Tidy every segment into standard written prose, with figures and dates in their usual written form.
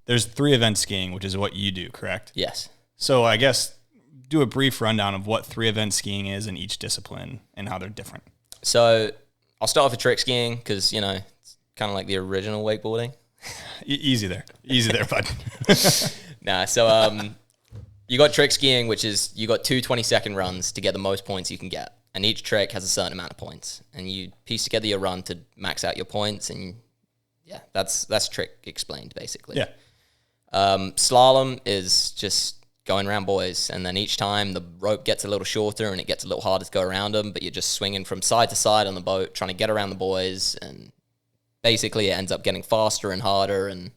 there's 3 event skiing, which is what you do, correct? Yes. So I guess do a brief rundown of what 3 event skiing is in each discipline and how they're different. So I'll start off with trick skiing because, it's kind of like the original wakeboarding. Easy there, bud. Nah, so you got trick skiing, which is you got 2 20-second runs to get the most points you can get. And each trick has a certain amount of points. And you piece together your run to max out your points. And yeah, that's trick explained, basically. Yeah. Slalom is just going around buoys. And then each time the rope gets a little shorter and it gets a little harder to go around them. But you're just swinging from side to side on the boat, trying to get around the buoys. And basically it ends up getting faster and harder. And,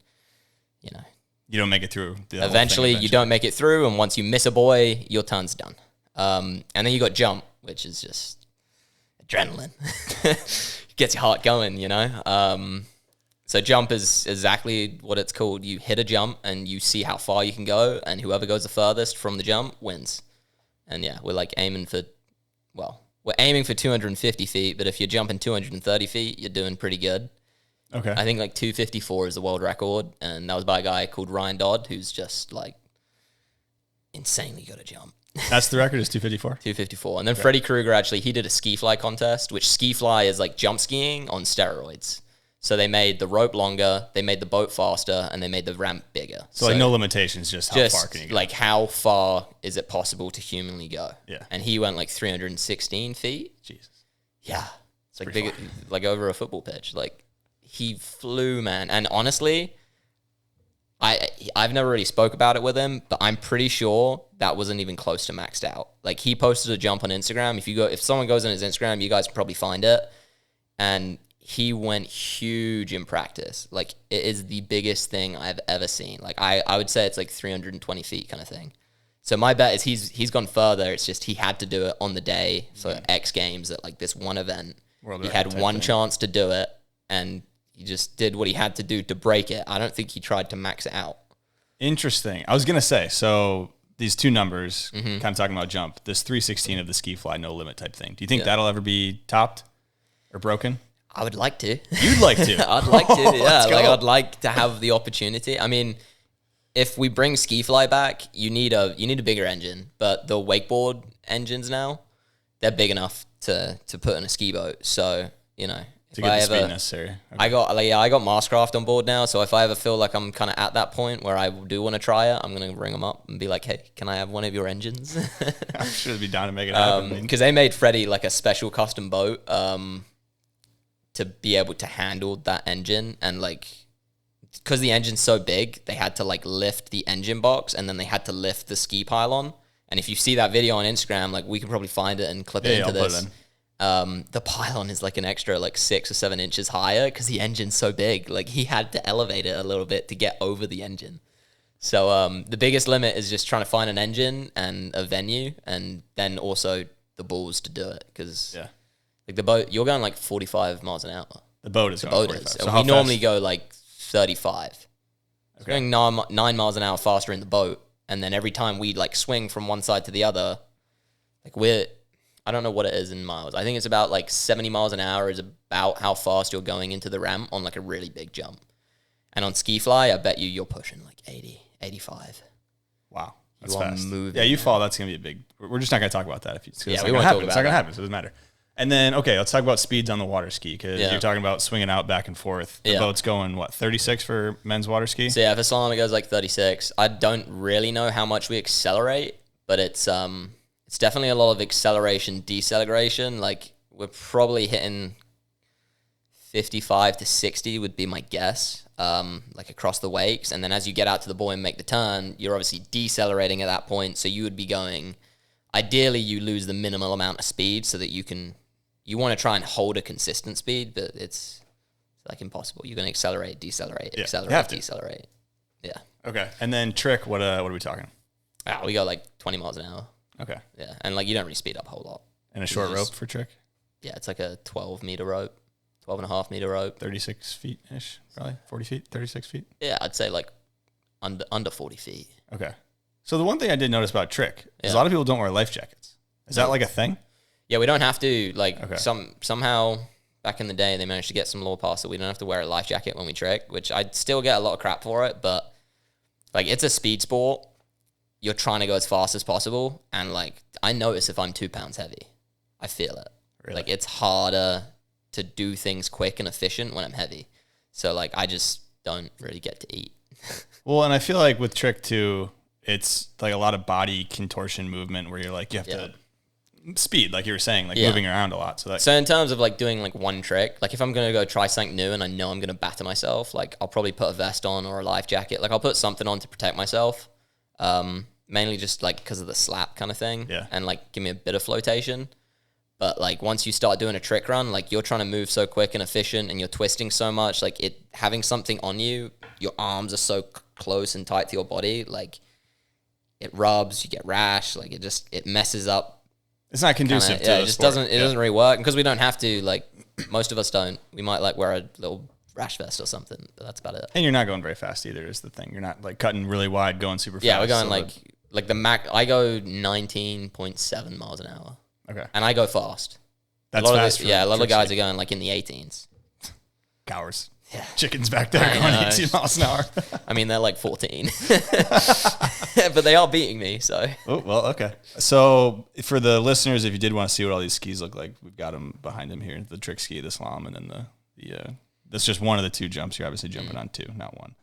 You don't make it through. Eventually, you don't make it through. And once you miss a buoy, your turn's done. And then you got jump, which is just adrenaline. Gets your heart going, So jump is exactly what it's called. You hit a jump and you see how far you can go, and whoever goes the furthest from the jump wins. And yeah, we're aiming for 250 feet, but if you're jumping 230 feet, you're doing pretty good. Okay. I think 254 is the world record, and that was by a guy called Ryan Dodd, who's just insanely good at jump. That's the record, is 254? 254. And then Freddie Krueger, actually, he did a ski fly contest, which ski fly is like jump skiing on steroids. So they made the rope longer, they made the boat faster, and they made the ramp bigger. So no limitations, just how far can you go? How far is it possible to humanly go? Yeah. And he went 316 feet. Jesus. Yeah. It's big, over a football pitch. He flew, man. And honestly, I've never really spoke about it with him, but I'm pretty sure that wasn't even close to maxed out. He posted a jump on Instagram. If someone goes on his Instagram, you guys can probably find it. And he went huge in practice. It is the biggest thing I've ever seen. I would say it's 320 feet kind of thing. So my bet is he's gone further. It's just he had to do it on the day for X Games at this one event. He had one chance to do it, and he just did what he had to do to break it. I don't think he tried to max it out. Interesting. I was going to say, so these 2 numbers, kind of talking about jump, this 316 of the ski fly no limit type thing. Do you think that'll ever be topped or broken? I would like to. You'd like to? I'd like to, yeah. I'd like to have the opportunity. I mean, if we bring ski fly back, you need a bigger engine. But the wakeboard engines now, they're big enough to put in a ski boat. So, to get the speed necessary. Okay. I got Mastercraft on board now, so if I ever feel like I'm kind of at that point where I do want to try it, I'm going to ring them up and be like, hey, can I have one of your engines? I should be down to make it happen. Because they made Freddie a special custom boat to be able to handle that engine. And because the engine's so big, they had to lift the engine box, and then they had to lift the ski pylon. And if you see that video on Instagram, we can probably find it and clip it into this. Put it in. The pylon is an extra 6 or 7 inches higher because the engine's so big. He had to elevate it a little bit to get over the engine. So the biggest limit is just trying to find an engine and a venue, and then also the balls to do it. Because the boat, you're going 45 miles an hour. The boat is. So we normally go 35. Okay. So going 9 miles an hour faster in the boat, and then every time we swing from one side to the other, I don't know what it is in miles. I think it's about 70 miles an hour is about how fast you're going into the ramp on a really big jump. And on ski fly, I bet you're pushing 80, 85. Wow. That's fast. Moving, yeah, you fall. That's going to be a big... We're just not going to talk about that. We won't talk about it. It's not going to happen, so it doesn't matter. And then, okay, let's talk about speeds on the water ski, because you're talking about swinging out back and forth. The boat's going, 36 for men's water ski? So for slalom, it goes 36. I don't really know how much we accelerate, but it's definitely a lot of acceleration, deceleration. We're probably hitting 55 to 60 would be my guess, across the wakes. And then as you get out to the buoy and make the turn, you're obviously decelerating at that point. So you would be going, ideally you lose the minimal amount of speed so that you want to try and hold a consistent speed, but it's impossible. You're going to accelerate, decelerate, accelerate, decelerate. Yeah. Okay. And then trick, what are we talking? We go 20 miles an hour. Okay. Yeah. And you don't really speed up a whole lot. And a short rope for trick? Yeah, it's a 12-meter rope, 12.5-meter rope. 36 feet-ish, probably? 40 feet, 36 feet? Yeah, I'd say under 40 feet. Okay. So the one thing I did notice about trick is a lot of people don't wear life jackets. Is that a thing? Yeah, we don't have to. Somehow back in the day they managed to get some law passed that we don't have to wear a life jacket when we trick, which I'd still get a lot of crap for it, but Like, it's a speed sport. You're trying to go as fast as possible. And, like, I notice if I'm 2 pounds heavy. I feel it. Really? Like, it's harder to do things quick and efficient when I'm heavy. So, like, I just don't really get to eat. Well, and I feel like with trick too, it's like a lot of body contortion movement where you're like, you have to speed, like you were saying, like moving around a lot. So in terms of like doing like one trick, like if I'm going to go try something new and I know I'm going to batter myself, like I'll probably put a vest on or a life jacket. Like I'll put something on to protect myself. Mainly just like because of the slap kind of thing. Yeah. And like give me a bit of flotation. But like once you start doing a trick run, like you're trying to move so quick and efficient and you're twisting so much, like it having something on you, your arms are so close and tight to your body, like it rubs, you get rash, like it messes up. It's not conducive to it just sport. doesn't really work because we don't have to, like most of us don't. We might like wear a little rash vest or something, but that's about it. And you're not going very fast either is the thing. You're not like cutting really wide, going super fast. Yeah, we're going like the max. I go 19.7 miles an hour. Okay. And I go fast. That's fast. A lot of guys are going like in the 18s. Cowards. Yeah. Chickens back there going 18 miles an hour. I mean, they're like 14. But they are beating me, so. Oh, well, okay. So for the listeners, if you did want to see what all these skis look like, we've got them behind them here. The trick ski, the slalom, and then the that's just one of the two jumps. You're obviously jumping on two, not one.